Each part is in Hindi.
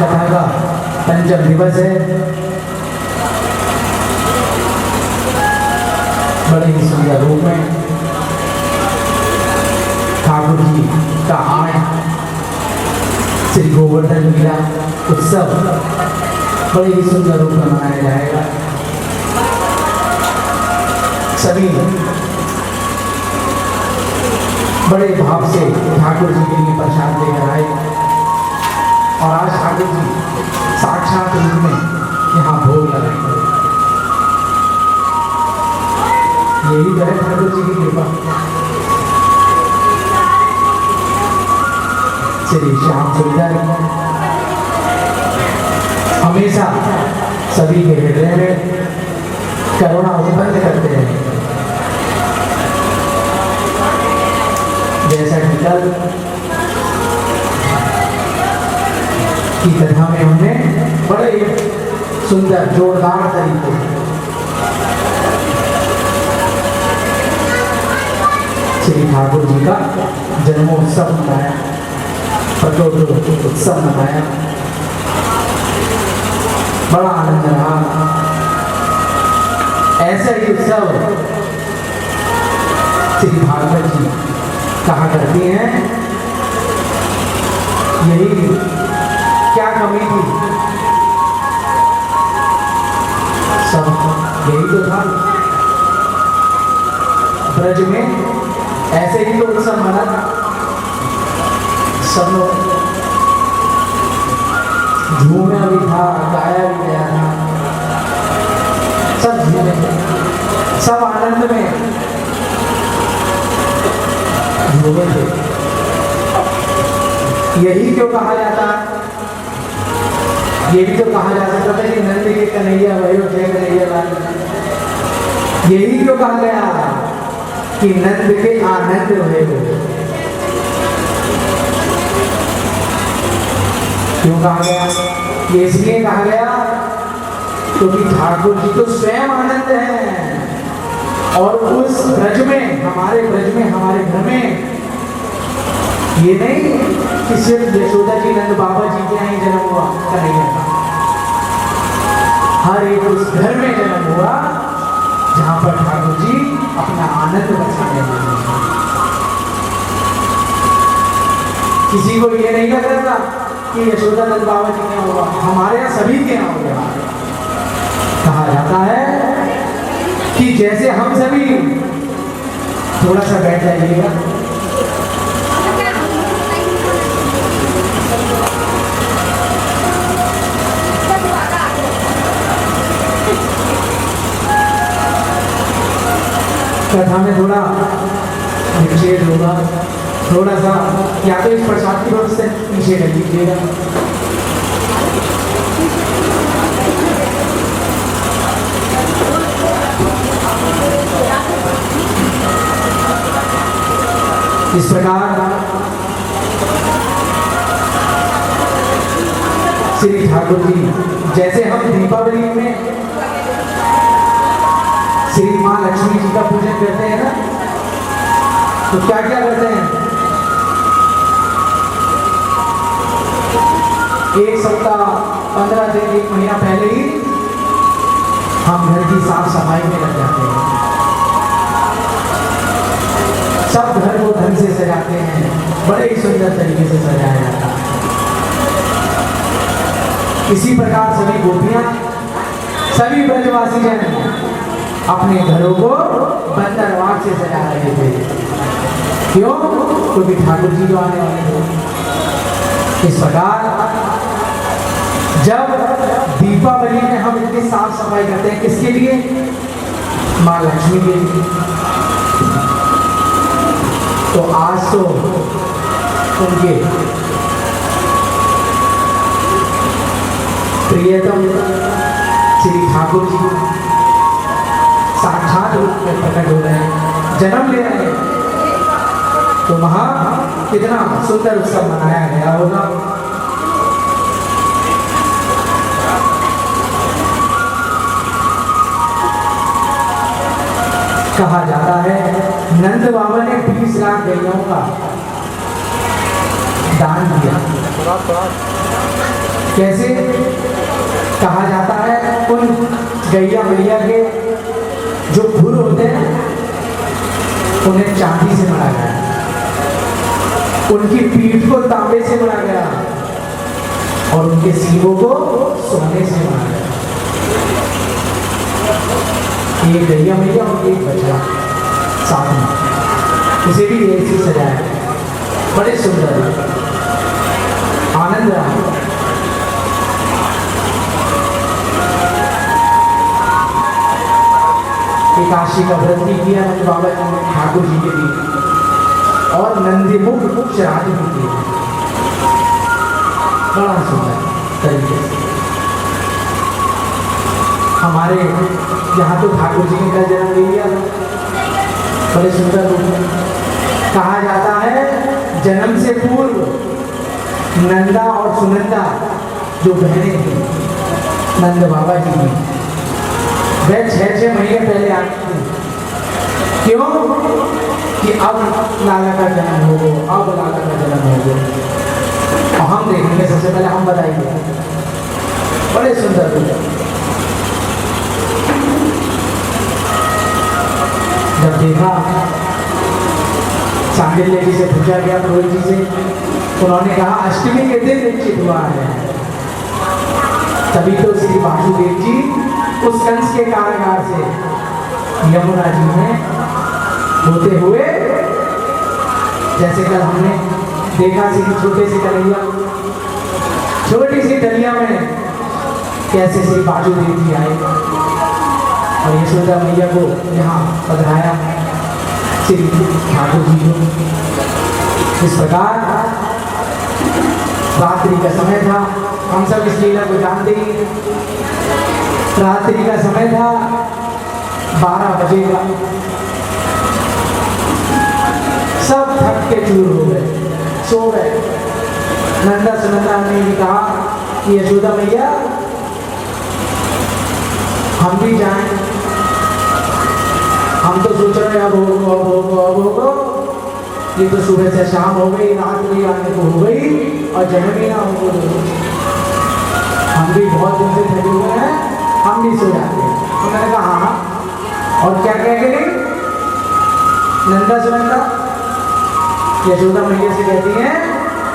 कथा का पंचम दिवस है। बड़े ही सुंदर रूप में ठाकुर जी का आज श्री गोवर्धन लीला उत्सव बड़े ही सुंदर रूप में मनाया जाएगा। सभी बड़े भाव से ठाकुर जी के लिए प्रसाद लेकर आए और आज ठाकुर जी साक्षात रूप में यहाँ भोग लगाएंगे। यही तो है ठाकुर जी की कृपा। श्री श्याम सुंदर हमेशा सभी के हृदय में करुणा उत्पन्न करते हैं। जैसा कि कल की कथा में हमने बड़े सुंदर जोरदार तरीके श्री ठाकुर जी का जन्मोत्सव मनाया, प्रकट उत्सव मनाया, बड़ा आनंद रहा। ऐसा ही उत्सव श्री भागवत जी कहा करती हैं। यही क्या कमी थी, सब यही तो था। ब्रज में ऐसे ही तो उत्सव मना था, सब लोग झूमा भी था, गाया भी गया था, सब झूमे, सब आनंद में झूमे थे। यही क्यों कहा जाता, ये भी तो कहा जा सकता था कि नंद के कन्हैया भयो जय कन्हैया लाल। यही क्यों कहा गया कि नंद के आनंद भयो, क्यों कहा गया? ये इसलिए कहा गया क्योंकि ठाकुर जी तो स्वयं आनंद है और उस ब्रज में, हमारे ब्रज में, हमारे घर में ये नहीं कि सिर्फ यशोदा जी नंद बाबा जी के यहाँ जन्म हुआ कन्हैया का। हर एक उस घर में जन्म हुआ जहां पर ठाकुर जी अपना आनंद बचाने लगे। किसी को ये नहीं लग रहा था कि यशोदा नंद बाबा जी के यहाँ हुआ, हमारे यहाँ सभी के यहाँ हो गया। कहा जाता है कि जैसे हम सभी, थोड़ा सा बैठ जाइएगा, कथा में थोड़ा विच्छेद होगा, थोड़ा सा या तो इस प्रसाद की वजह से पीछे कर लीजिएगा। इस प्रकार श्री ठाकुर जी, जैसे हम दीपावली में श्री माँ लक्ष्मी जी का पूजन करते हैं ना, तो क्या क्या करते हैं? एक सप्ताह, 15 दिन, 1 महीना पहले ही हम घर की साफ सफाई में लग जाते हैं। सब घर को ढंग से सजाते हैं, बड़े ही सुंदर तरीके से सजाया जाता है। इसी प्रकार सभी गोपियां, सभी ब्रजवासी जन अपने घरों को बंदरवार से सजा रहे थे। क्यों? क्योंकि ठाकुर जी जो आने वाले थे। इस प्रकार जब दीपावली में हम इतनी साफ सफाई करते हैं, किसके लिए? माँ लक्ष्मी के लिए। तो आज तो उनके प्रियतम श्री ठाकुर जी साक्षात रूप में प्रकट हो रहे हैं, जन्म ले रहे हैं। तो वहां कितना सुंदर उत्सव मनाया गया होगा। कहा जाता है नंद बाबा ने 20 लाख गैयों का दान दिया। कैसे कहा जाता है, उन गैया मैया के जो खुर होते हैं उन्हें चांदी से मढ़ा गया, उनकी पीठ को तांबे से मढ़ा गया और उनके सींगों को सोने से मढ़ा गया। ये गैया मैया और एक बच्चा साथ में, उसे भी ऐसे सजाया, बड़े सुंदर, आनंद रहा। एकादशी का व्रत भी किया नंद बाबा जी ने ठाकुर जी के लिए, और नंदीमुख श्राद्ध भी किया, बड़ा सुंदर तरीके से। हमारे यहाँ तो ठाकुर जी ने का जन्म ले लिया, बड़े सुंदर रूप में। कहा जाता है जन्म से पूर्व नंदा और सुनंदा जो बहनें थी नंद बाबा जी की, वह 6-6 महीने पहले आती थी। क्यों? कि अब लाला का जन्म हो, अब लाला का जन्म हो। और हम देखेंगे, सबसे पहले हम बताएंगे, बड़े सुंदर रूप। जब देखा सांडिल्य जी से पूछा गया, पुरोहित जी से, उन्होंने कहा अष्टमी के दिन निश्चित हुआ है। तभी तो श्री वासुदेव जी उस कंस के कारागार से यमुना जी में होते हुए, जैसे कल हमने देखा सी छोटे से कन्हैया, छोटी सी डलिया में कैसे श्री वासुदेव जी आए और यशोदा मैया को यहाँ पधराया श्री ठाकुर जी को। इस प्रकार रात्रि का समय था, हम सब इस लीला को जानते ही। रात्रि का समय था, 12 बजे का, सब थक के चूर हो गए, सो गए। नंदा सुनंदा ने भी कहा कि यशोदा मैया हम भी जाएं, हम तो सोच रहे अब होगा, ये तो सुबह से शाम हो गई, रात भी आने को हो गई और जन्म ही ना हो। हम भी बहुत दिन से थके हुए हैं, हम भी सो जाते हैं। तो मैंने कहा हाँ, और क्या कह गई नंदा सुनंदा? यशोदा मैया से कहती हैं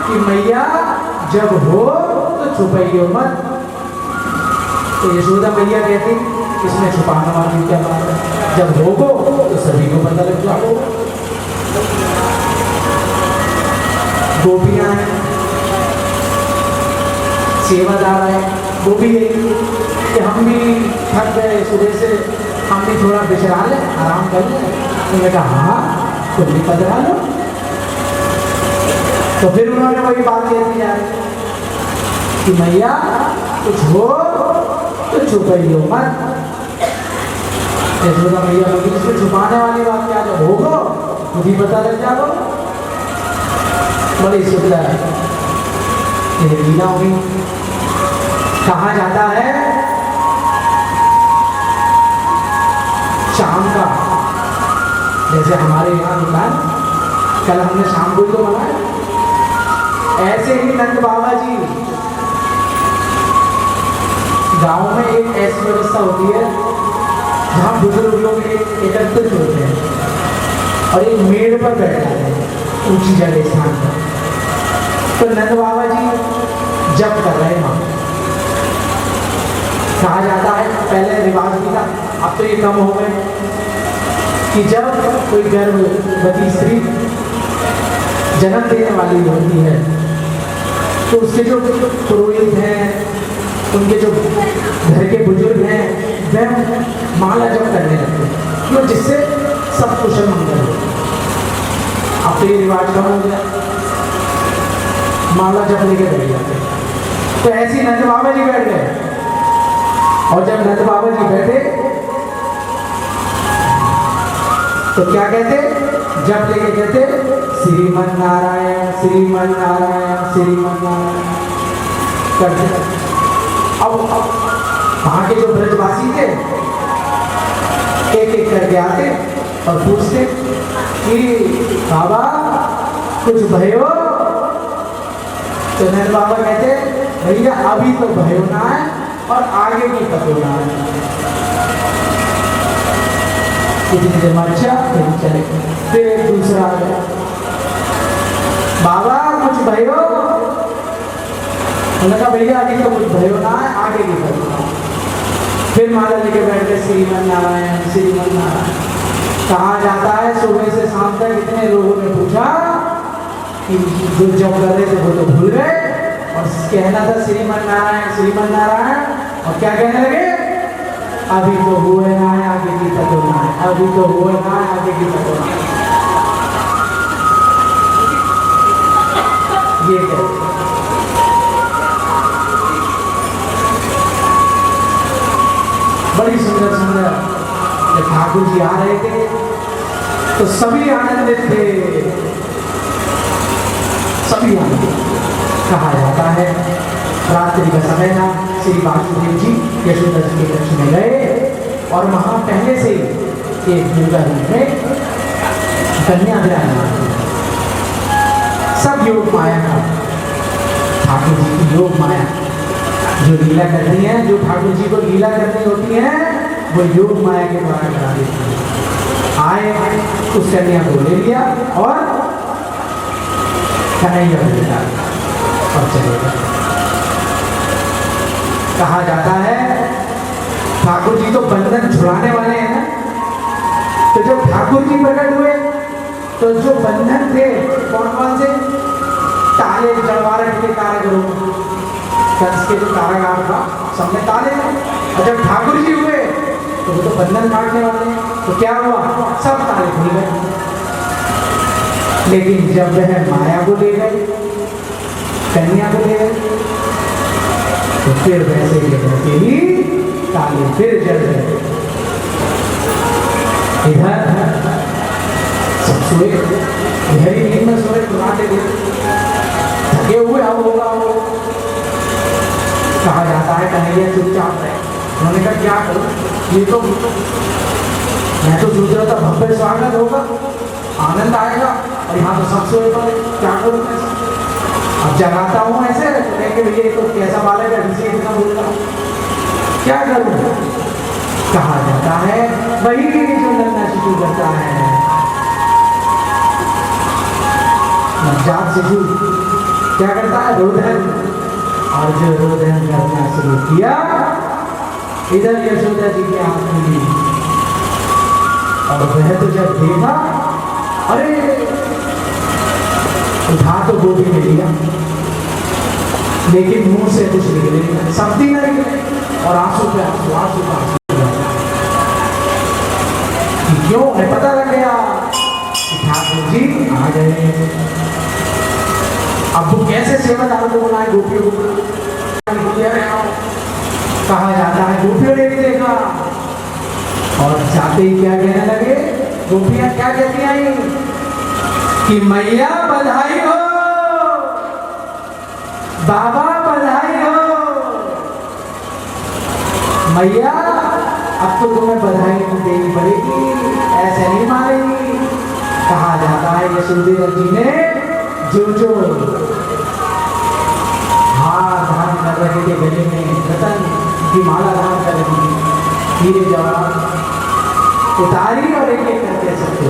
कि मैया जब हो तो छुपाइयो मत। तो यशोदा मैया कहती इसमें छुपाने वाली क्या बात है, जब होगो तो सभी को पता लग जाओ। गोपियां हैं, सेवादार है, वो भी यही कि हम भी थक गए सुबह से, हम भी थोड़ा विश्रा लें, आराम कर लें। तो मैंने कहा हाँ, तुम भी पधरा लो। तो फिर उन्होंने वही बात कह दी यार कि मैया कुछ हो तो छुपाइयो मत। यशोदा मैया बोली इसमें छुपाने वाली बात क्या, जब होगो मुझे पता लग जाओ। बड़ी सुंदर ये लीला हुई। कहा जाता है शाम का, जैसे हमारे यहाँ दुकान, कल हमने शाम को तो मनाया, ऐसे ही नंद बाबा जी गांव में एक ऐसी व्यवस्था होती है जहाँ बुजुर्ग लोग एकत्रित होते हैं और एक मेड़ पर बैठ जाते हैं ऊंची जगह स्थान पर। तो नंद बाबा जी जप कर रहे हैं। कहा जाता है पहले रिवाज भी था, अब तो ये कम हो गए, कि जब कोई गर्भवती स्त्री जन्म देने वाली होती है तो उसके जो पुरोहित हैं, उनके जो घर के बुजुर्ग हैं, वह माला जप करने लगते हैं, क्यों? जिससे सब कुशल मंगल हो। अब तो ये रिवाज कम हो गया, माला जप लेके बैठ जाते। तो ऐसे नंद बाबा जी बैठ गए, और जब नंद बाबा जी बैठे तो क्या कहते? जब लेके कहते श्रीमन नारायण श्रीमन नारायण श्रीमन नारायण करते। अब वहां के जो ब्रजवासी थे एक एक करके आते और पूछते कि बाबा कुछ भयो? तो नंद बाबा कहते भैया अभी तो भयो ना है और आगे की पतो ना है। इतनी देर मर्चा फिर चले, फिर एक दूसरा आ गया, बाबा कुछ भयो? उन्होंने कहा भैया अभी तो कुछ भयो ना है, आगे की पतो ना। फिर माला लेके बैठ गए, श्रीमन नारायण श्रीमन नारायण। कहाँ जाता है? सुबह से शाम तक इतने लोगों ने पूछा कि जो जब कर रहे थे वो तो भूल गए, और कहना था श्रीमन नारायण, और क्या कहने लगे? अभी तो हुए ना है, आगे की पतो ना है, अभी तो हुए ना है, आगे की पतो ना है। ये कहते बड़ी सुंदर सुंदर। जब ठाकुर जी आ रहे थे तो सभी आनंदित थे, सभी आनंदित। कहा जाता है रात्रि का समय था, श्री वासुदेव जी यशोदा जी के कक्ष में गए और वहां पहले से एक दुर्गा रूप में कन्या विराजमान थी। सब योग माया का, ठाकुर जी की योग माया जो लीला करती है, जो ठाकुर जी को लीला करनी होती है, वो योग माया के द्वारा करा देती है। आए उस कन्या को ले लिया और कन्हैया को लेकर और चले गए। कहा जाता है ठाकुर जी तो बंधन छुड़ाने वाले हैं ना, तो जब ठाकुर जी प्रकट हुए तो जो बंधन थे कौन कौन से? ताले जड़वारट के कारीगरों, कंस के जो कारागार था सबने ताले थे, और जब ठाकुर जी हुए तो वो तो बंधन काटने वाले हैं, तो क्या हुआ? सब ताले खुल गए। लेकिन जब वह माया को ले गए, कन्या को ले गए, तो फिर वैसे ही ताले फिर जड़ गए। इधर सब सोए, गहरी नींद में सोए, पुराने थके हुए, अब होगा वो। कहा जाता है कन्हैया चुपचाप रहे। उन्होंने कहा क्या करूं, ये तो मैं तो सोच रहा था भव्य स्वागत होगा, आनंद आएगा, और यहाँ तो सब सोए पड़े, क्या करूं मैं? अब जगाता हूँ ऐसे, कहेंगे भैया तो कैसा बालक है, इसे इतना बोलता हूँ, क्या करूं? कहा जाता है वही जो नन्हा शिशु करता है, नवजात शिशु क्या करता है? रोदन। और जो रोदन करना शुरू किया, इधर यशोदा जी की आंख खुली, और वह तो जब देखा, अरे उठा तो गोभी में लिया, लेकिन मुंह से कुछ निकले नहीं, शब्दी न निकले, और आंसू पे आंसू, आंसू पे आंसू। क्यों है? पता लग गया कि ठाकुर जी आ गए। अब वो कैसे सेवादारों को बुलाए? गोपियों को कहा जाता है गोपियों ने भी देखा, और जाते ही क्या कहने लगे? गोपियां क्या कहती आई कि मैया बधाई हो, बाबा बधाई हो। मैया अब तो तुम्हें बधाई देनी पड़ेगी, ऐसे नहीं मारेगी। कहा जाता है यशोदा जी ने जो हार धारण कर रहे थे, गले में रतन की माला धारण कर रही थी, हीरे जवाहरात उतारी और एक एक करके सबको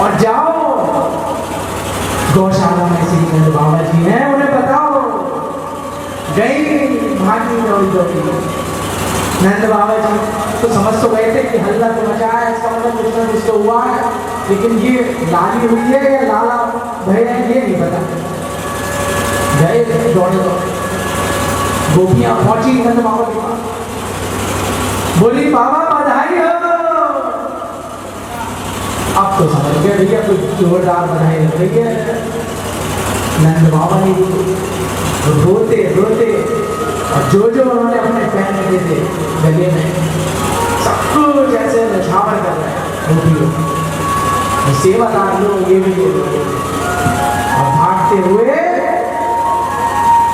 और जाओ गौशाला में श्री नंद बाबा जी हैं, उन्हें बताओ। गई भागी दौड़ी नंद बाबा जी तो समझ तो गए थे कि हल्ला तो मचा है, इसका मतलब कुछ ना कुछ तो हुआ है, लेकिन ये लाली हुई है या लाला भय है ये नहीं पता। गए दौड़े दौड़े, गोपियां पहुंची नंद बाबा के पास, बोली बाबा बधाई हो। अब तो समझ गए भैया कोई जोरदार बधाई लग रही है। नंद बाबा ने रोते रोते और जो उन्होंने अपने पहन के थे गले में सब कुछ ऐसे नछावर कर रहे हैं गोपियों, सेवादार लोग ये भी और भागते हुए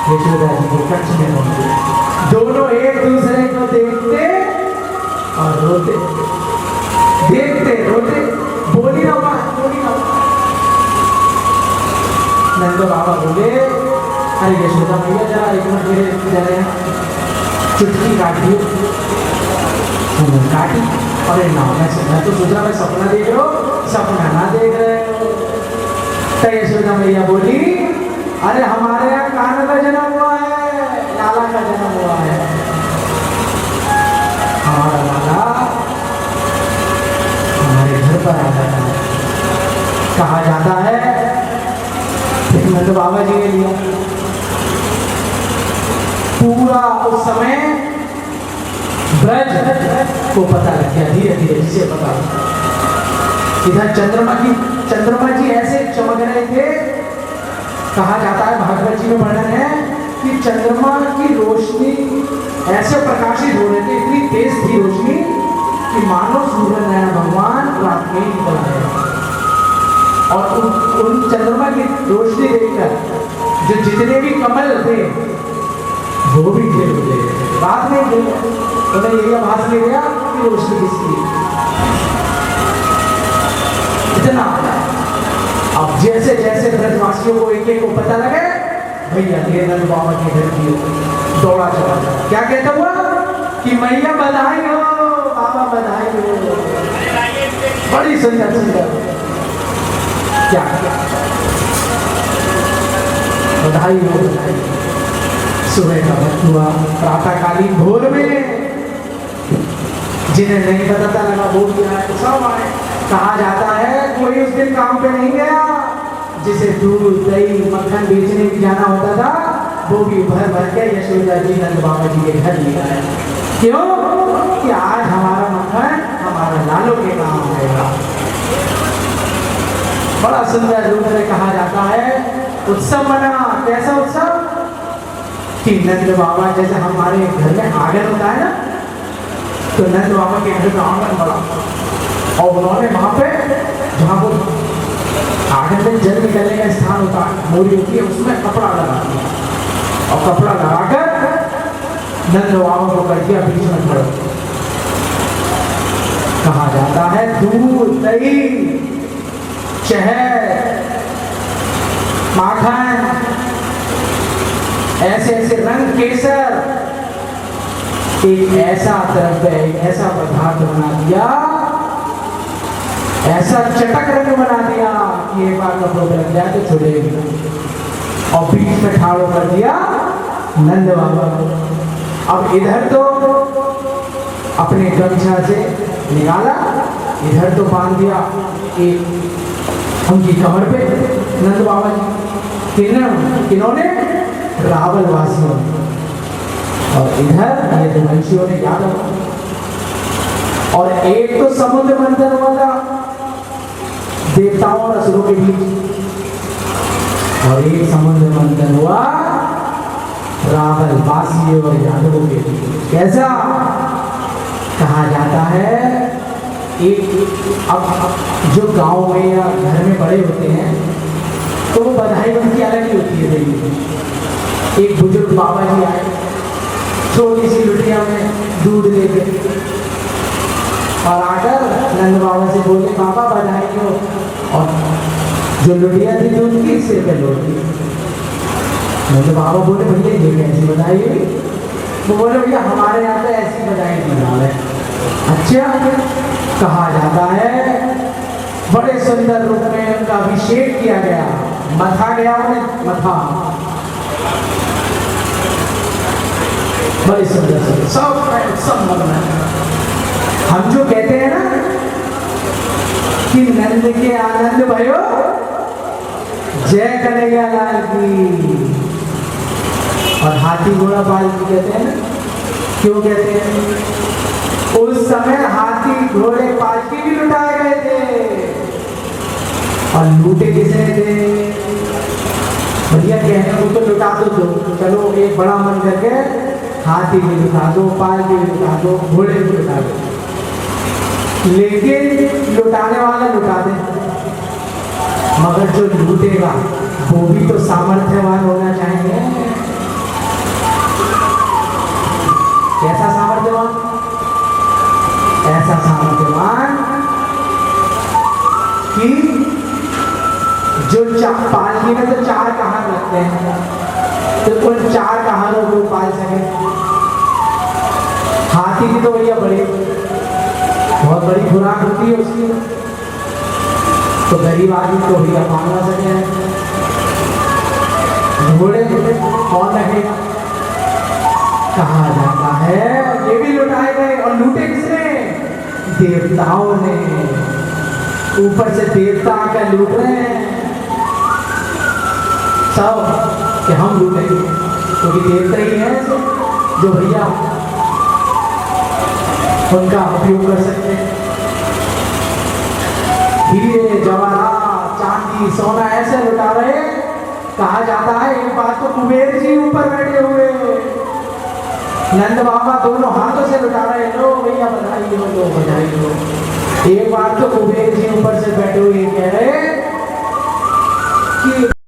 यशोदा जी के कक्ष में पहुंचे। दोनों एक दूसरे को देखते और रोते, देखते रोते, बोली ना बात, बोली ना। नंद बाबा बोले, अरे यशोदा भैया जरा एक मिनट मेरे जरा चुटकी काटी काटी। अरे ना मैं तो सोच रहा मैं सपना देख रहा हूँ, सपना ना देख रहे हो। तो यशोदा भैया बोली, अरे हमारे यहाँ कान्हा का जन्म हुआ है, लाला का जन्म हुआ है। हमारा लाला हमारे घर पर आ जाता है, कहा जाता है नंद बाबा जी ने लिया। पूरा उस समय ब्रज को पता लग गया, धीरे धीरे जिसे पता लगा। इधर चंद्रमा जी ऐसे चमक रहे थे, कहा जाता है भागवत जी में वर्णन है कि चंद्रमा की रोशनी ऐसे प्रकाशित हो रही थी, इतनी तेज थी रोशनी कि मानो सूर्य नारायण भगवान रात में निकल आए। और उन चंद्रमा की रोशनी देखकर जो जितने भी कमल थे वो भी खिल उठे। रात में खिल उन्हें यही आभास ले गया कि रोशनी किसकी। इतना अब जैसे जैसे ब्रजवासियों को एक एक को पता लगे, भैया ये नंद बाबा के घर की दौड़ा चला। क्या कहता हुआ कि मैया बधाई हो, बाबा बधाई हो। बड़ी सुंदर सुंदर क्या बधाई हो, बधाई। सुबह का वक्त हुआ, प्रातःकालीन भोर में जिन्हें नहीं पता लगा वो क्या है, सब आए। कहा जाता है कोई उस दिन काम पे नहीं गया, जिसे दूध दही मक्खन बेचने भी जाना होता था वो भी भर भर के यशोदा जी नंद बाबा जी के घर ले आए। क्यों कि आज हमारा मक्खन हमारा लालो के काम आएगा। बड़ा सुंदर रूप में कहा जाता है उत्सव मना। कैसा उत्सव कि नंद बाबा जैसे हमारे घर में आंगन होता है ना, तो नंद बाबा के घर का आंगन बड़ा, और उन्होंने वहां पे जहाँ वो आंगन में जल निकलने का स्थान होता है, मोरी होती है, उसमें कपड़ा लगा दिया और कपड़ा लगाकर नंद बाबा को कर दिया बीच में खड़ा। कहा जाता है दूध दही शहद माखन ऐसे ऐसे रंग केसर, एक ऐसा द्रव्य एक ऐसा पदार्थ बना दिया, ऐसा चटक रंग बना दिया कि एक बार कपड़ों पर लग जाए तो छुड़ेगी। और बीच में ठाड़ो कर दिया नंद बाबा को। अब इधर तो अपने गमछा से निकाला, इधर तो बांध दिया एक उनकी कमर पे नंद बाबा जी। किन्होंने रावल वासियों, और इधर ये वंशियों ने यादव। और एक तो समुद्र मंथन हुआ था देवताओं और असुरों के बीच, और एक समुद्र मंथन हुआ रावल वासियों और यादवों के बीच। कैसा कहा जाता है एक अब जो गांव में या घर में बड़े होते हैं तो वो बधाई उनकी अलग ही होती है। देखिए एक बुजुर्ग बाबा जी आए, छोटी सी लुटिया में दूध लेके, और आकर नंद बाबा से बोले बाबा बधाई हो। और जो लुटिया थी दूध की सिर पे लोट दी। नंद बाबा बोले भैया ये कैसी बधाई हुई? वो बोले भैया हमारे यहाँ पे ऐसी बधाई नहीं है। अच्छा कहा जाता है बड़े सुंदर रूप में उनका अभिषेक किया गया, मथा गया उन्हें मथा। बड़ी सुंदर सुंदर सब मरना। हम जो कहते हैं ना कि नंद के आनंद भयो जय कन्हैया लाल की, और हाथी घोड़ा पालकी कहते हैं ना, क्यों कहते हैं? उस समय हाथी घोड़े पालकी भी लुटाए गए थे, और लूटे किसने थे? भैया कहने को तो लुटा दो, चलो एक बड़ा मन करके हाथी भी लुटा दो, पालकी भी लुटा दो, घोड़े भी लुटा दो, लेकिन लुटाने वाला लुटा दे, मगर जो लूटेगा वो भी तो सामर्थ्यवान होना चाहिए। कैसा सामर्थ्यवान? ऐसा सामर्थ्यवान कि जो पालकी में तो 4 कहार रखते हैं, तो उन 4 कहारों को पाल सके। हाथी की तो भैया बड़ी बहुत बड़ी खुराक होती है उसकी, तो गरीब आदमी तो भैया पाल ना सके। घोड़े कौन रखेगा? कहा जाता है ये भी लुटाए गए, और लूटे किसने? देवताओं ने। ऊपर से देवता आकर लूट रहे हैं सब, कि हम लूटेंगे, क्योंकि देवता ही हैं जो भैया उनका उपयोग कर सकते हैं। हीरे जवाहरात चांदी सोना ऐसे लुटा रहे। कहा जाता है एक बार तो कुबेर जी ऊपर बैठे हुए, नंद बाबा दोनों हाथों से लुटा रहे, लो भैया बधाई हो, लो बधाई हो। एक बार तो कुबेर जी ऊपर से बैठे हुए कह रहे कि